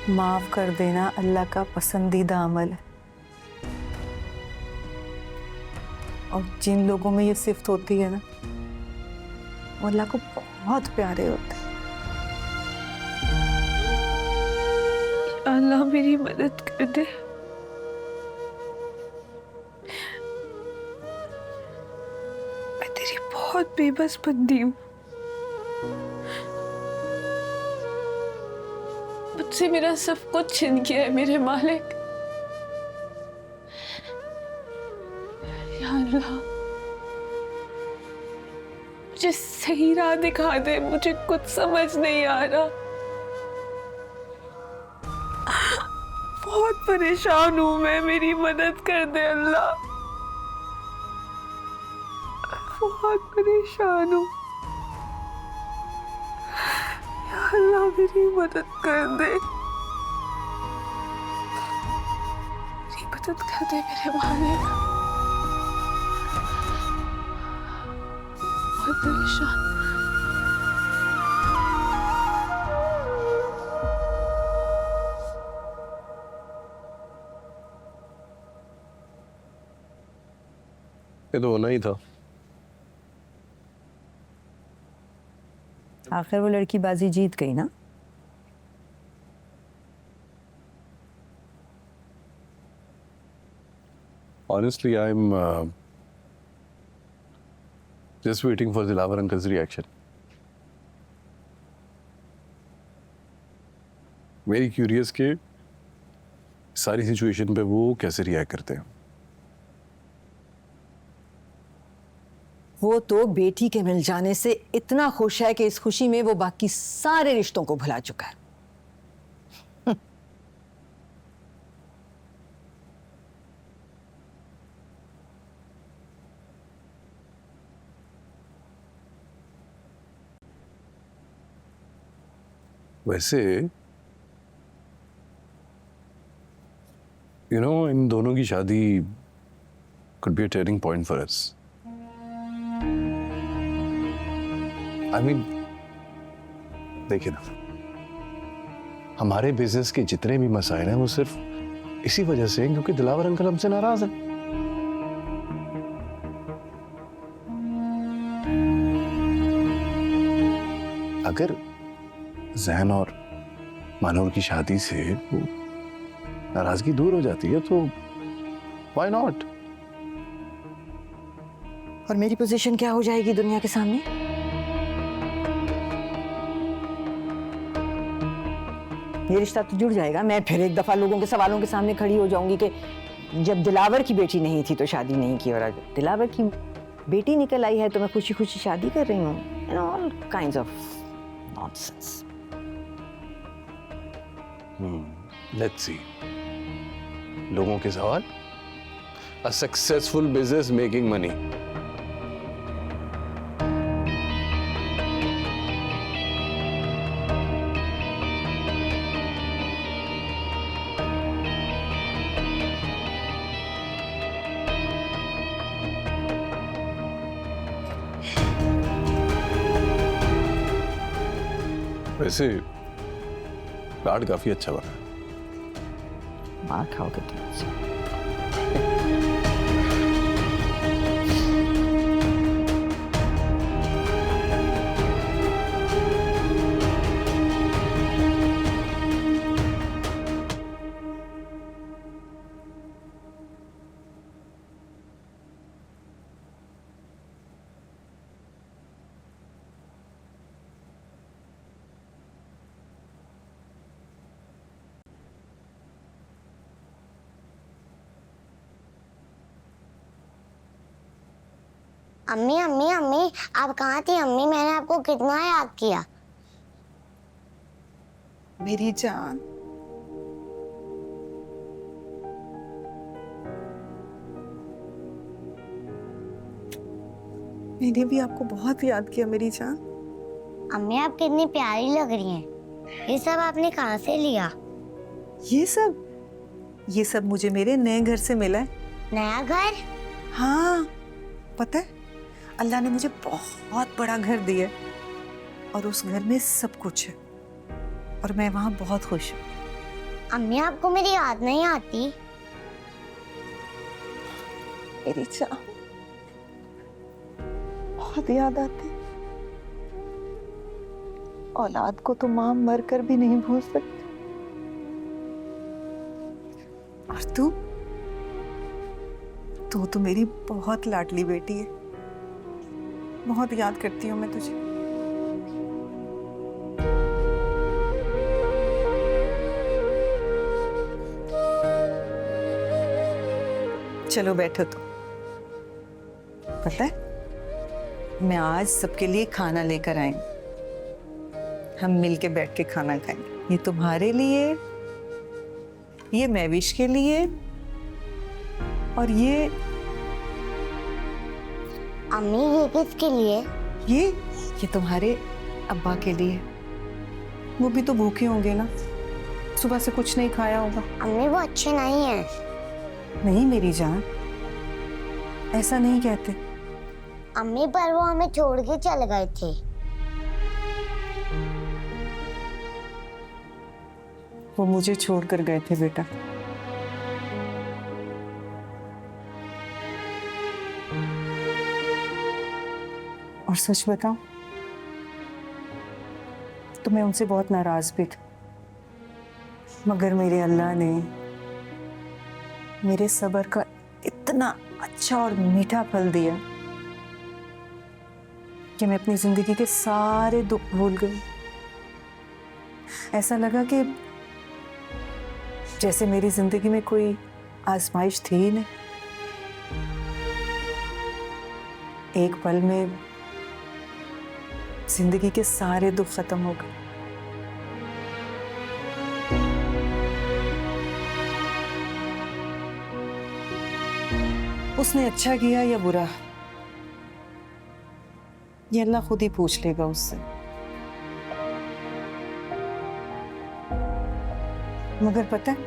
माफ कर देना अल्लाह का पसंदीदा अमल है, और जिन लोगों में ये सिफ्त होती है ना, वो अल्लाह को बहुत प्यारे होते हैं। अल्लाह मेरी मदद कर दे। मैं तेरी बहुत बेबस बंदी हूँ। मुझसे मेरा सब कुछ छीन गया है मेरे मालिक। या अल्लाह, मुझे सही राह दिखा दे, मुझे कुछ समझ नहीं आ रहा। बहुत परेशान हूं मैं, मेरी मदद कर दे अल्लाह। बहुत परेशान हूँ या अल्लाह, मेरी मदद कर दे, मेरी मदद कर दे मेरे मालिक। बहुत परेशान। ये तो होना ही था। आखिर वो लड़की बाजी जीत गई ना। Honestly, I'm just waiting for Dilawar uncle's reaction. Very curious कि सारी सिचुएशन पे वो कैसे रिएक्ट करते हैं। वो तो बेटी के मिल जाने से इतना खुश है कि इस खुशी में वो बाकी सारे रिश्तों को भुला चुका है। वैसे इन दोनों की शादी could be a turning point for us. I mean, देखिए ना, हमारे बिजनेस के जितने भी मसाइल हैं वो सिर्फ इसी वजह से हैं क्योंकि दिलावर अंकल हमसे नाराज हैं। अगर जहन और मानूर की शादी से वो नाराजगी दूर हो जाती है तो व्हाई नॉट। और मेरी पोजीशन क्या हो जाएगी दुनिया के सामने? ये रिश्ता तो जुड़ जाएगा। मैं फिर एक दफा लोगों के सवालों के सामने खड़ी हो जाऊंगी कि जब दिलावर की बेटी नहीं थी तो शादी नहीं की, और अगर दिलावर की बेटी निकल आई है तो मैं खुशी खुशी शादी कर रही हूँ। And all kinds of nonsense. Let's see. लोगों के सवाल, a successful business making money. वैसे कार्ड काफी अच्छा बना है। मार खाओगे तुम। अम्मी अम्मी अम्मी, आप कहाँ थी अम्मी? मैंने आपको कितना याद किया। मेरी जान, मैंने भी आपको बहुत याद किया मेरी जान। अम्मी आप कितनी प्यारी लग रही हैं। ये सब आपने कहाँ से लिया? ये सब मुझे मेरे नए घर से मिला है। नया घर? हाँ, पता है अल्लाह ने मुझे बहुत बड़ा घर दिया और उस घर में सब कुछ है और मैं वहां बहुत खुश हूँ। अम्मी आपको मेरी याद नहीं आती? मेरी जान बहुत याद आती। औलाद को तो मां मर कर भी नहीं भूल सकती। और तू तो मेरी बहुत लाडली बेटी है। बहुत याद करती हूँ मैं तुझे। चलो बैठो। तो पता है मैं आज सबके लिए खाना लेकर आई। हम मिलके बैठ के खाना खाएंगे। ये तुम्हारे लिए, ये महविश के लिए, और ये अम्मी ये किसके लिए? ये तुम्हारे अब्बा के लिए। वो भी तो भूखे होंगे ना, सुबह से कुछ नहीं खाया होगा। अम्मी वो अच्छे नहीं है। नहीं मेरी जान, ऐसा नहीं कहते। अम्मी पर वो हमें छोड़ के चले गए थे। वो मुझे छोड़कर गए थे बेटा। और सच बताऊं तो मैं उनसे बहुत नाराज भी थी, मगर मेरे अल्लाह ने मेरे सब्र का इतना अच्छा और मीठा फल दिया कि मैं अपनी जिंदगी के सारे दुख भूल गई। ऐसा लगा कि जैसे मेरी जिंदगी में कोई आजमाइश थी ही नहीं। एक पल में जिंदगी के सारे दुख खत्म हो गए। उसने अच्छा किया या बुरा, ये अल्लाह खुद ही पूछ लेगा उससे। मगर पता है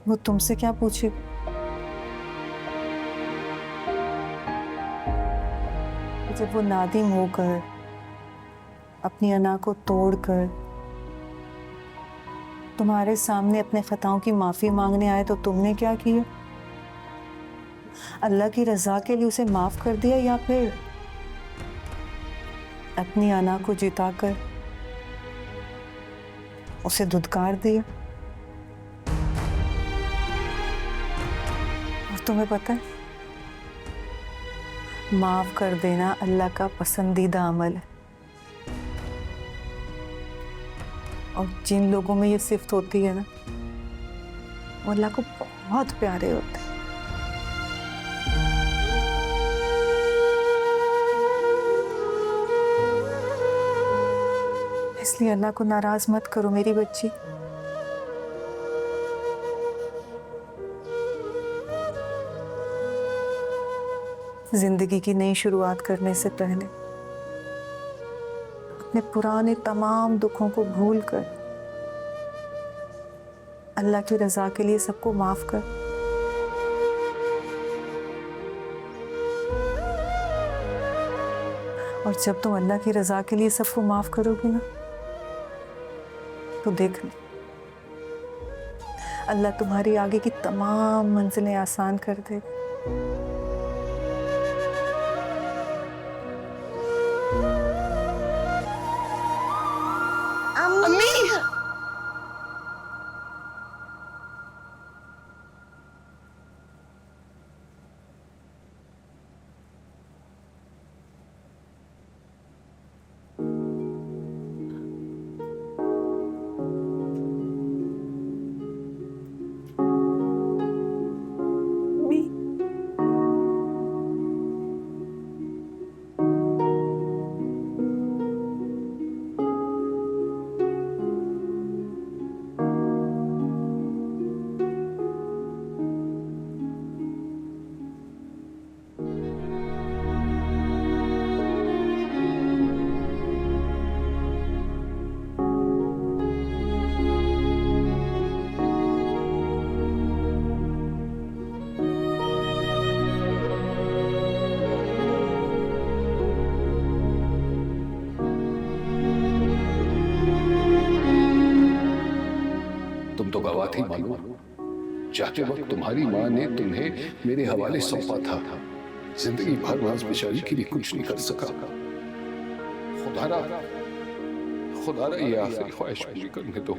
वो तुमसे क्या पूछेगा? जब वो नादिम होकर अपनी अना को तोड़कर तुम्हारे सामने अपने खताओं की माफी मांगने आए तो तुमने क्या किया? अल्लाह की रजा के लिए उसे माफ कर दिया या फिर अपनी अना को जिताकर उसे धुतकार दिया? और तुम्हें पता है माफ कर देना अल्लाह का पसंदीदा अमल है। और जिन लोगों में ये सिफ्त होती है ना, वो अल्लाह को बहुत प्यारे होते हैं। इसलिए अल्लाह को नाराज मत करो मेरी बच्ची। जिंदगी की नई शुरुआत करने से पहले अपने पुराने तमाम दुखों को भूलकर अल्लाह की रजा के लिए सबको माफ कर। और जब तुम अल्लाह की रजा के लिए सबको माफ करोगी ना, तो देखना अल्लाह तुम्हारी आगे की तमाम मंजिलें आसान कर देगा। अम्मी गवा थी मालूम। जाते वक्त तुम्हारी माँ ने तुम्हें मेरे हवाले सौंपा था। जिंदगी भर मैं उस बेचारी के लिए कुछ नहीं कर सका। खुदारा ये आखिरी ख्वाहिश पूरी करने दो।